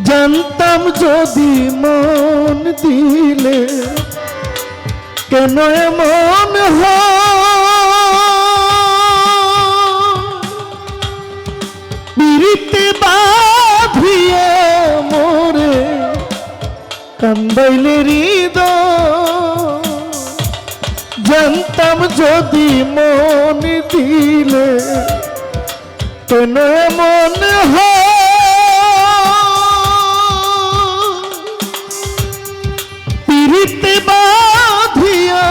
জানতাম যদি মন দিলে কেন এমন পিরিতে বাঁধিয়া মোরে কান্দাইলে হৃদয়। জানতাম যদি মন দিলে কেন এমন পিরিতে বাঁধিয়া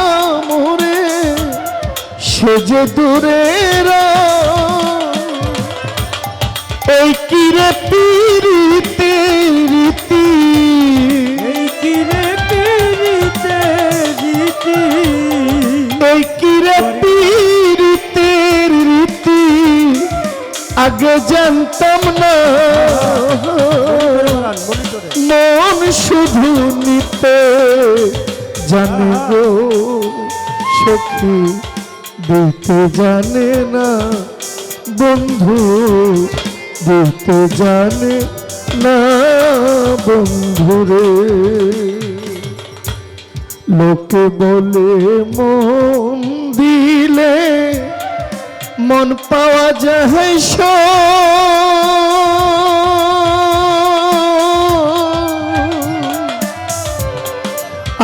মোরে সে যে দূরের এই কিরে পিরিতে রীতি, এই কিরে পিরিতে রীতি, এই কিরে পিরিতে রীতি আগে জানতাম না। মন শুধু নিতে জানে গো সখী, দিতে জানে না বন্ধু, দিতে জানে না বন্ধুরে। লোকে বলে মন দিলে মন পাওয়া যায়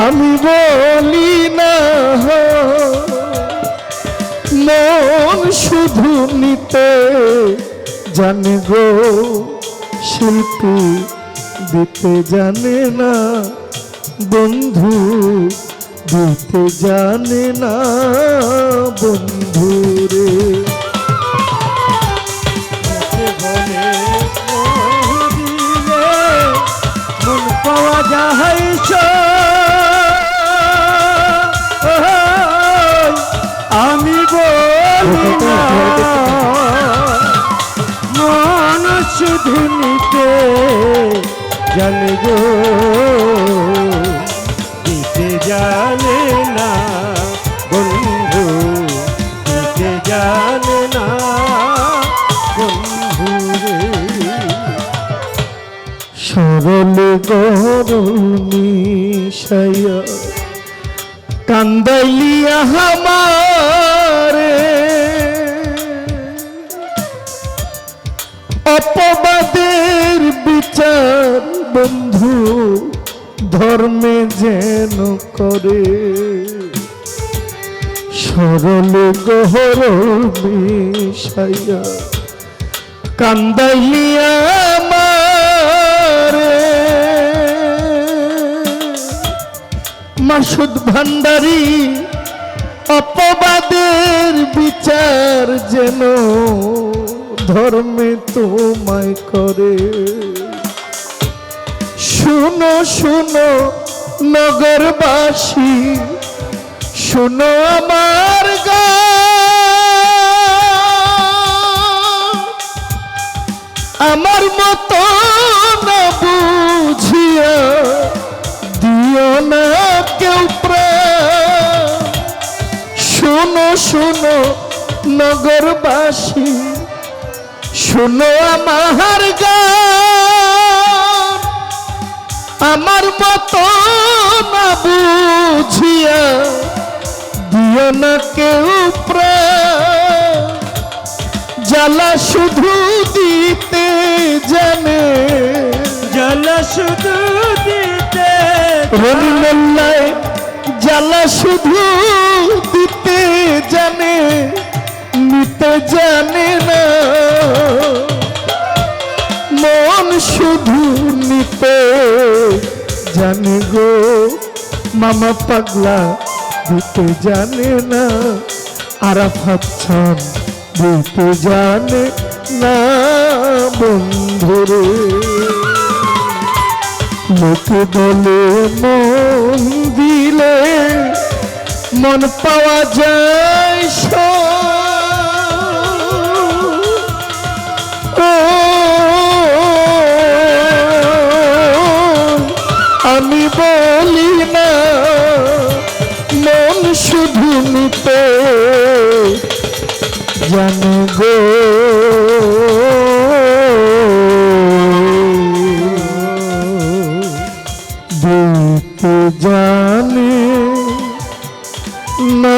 আমি বলি না মন শুধু নিতে জানে গো শিল্পী, দিতে জানে না বন্ধু, দিতে জানে না বন্ধু রে। বলে দিলে মন পাওয়া যায় আমি বলি না মন শুধু নিতে জানে গো, দিতে জানে না বন্ধু, দিতে জানে না বন্ধু রে। সরল গরল মিশাইয়া কান্দাইলিয়া আমারে অপবাদের বিচার বন্ধু ধর্মে যেন করে। সরল গহরল মিশাইয়া কান্দাইলিয়া আমারে মাসুদ ভান্ডারী অপবাদের বিচার যেন ধর্মে তোমায় করে। শুনো শুনো নগরবাসী, শুনো আমার গান, আমার মতো না বুঝিয়া দিও না কেউ প্রাণ। শুনো শুনো নগরবাসী, শুনো আমার গান, আমার মতো না বুঝিয়া দিও না কেউ প্রাণ। জ্বালা শুধু দিতে জানে, জ্বালা শুধু দিতে রঙিনায় জ্বালা শুধু দিতে জানে, নিতে জানে না। মন শুধু নিতে জানে গো মামা পাগলা, দিতে জানে না আরাফাত চান, দিতে জানে না বন্ধুরে। লোকে বলে মন দিলে মন পাওয়া যায় আমি বলি না মন শুধু নিতে জানে গো। না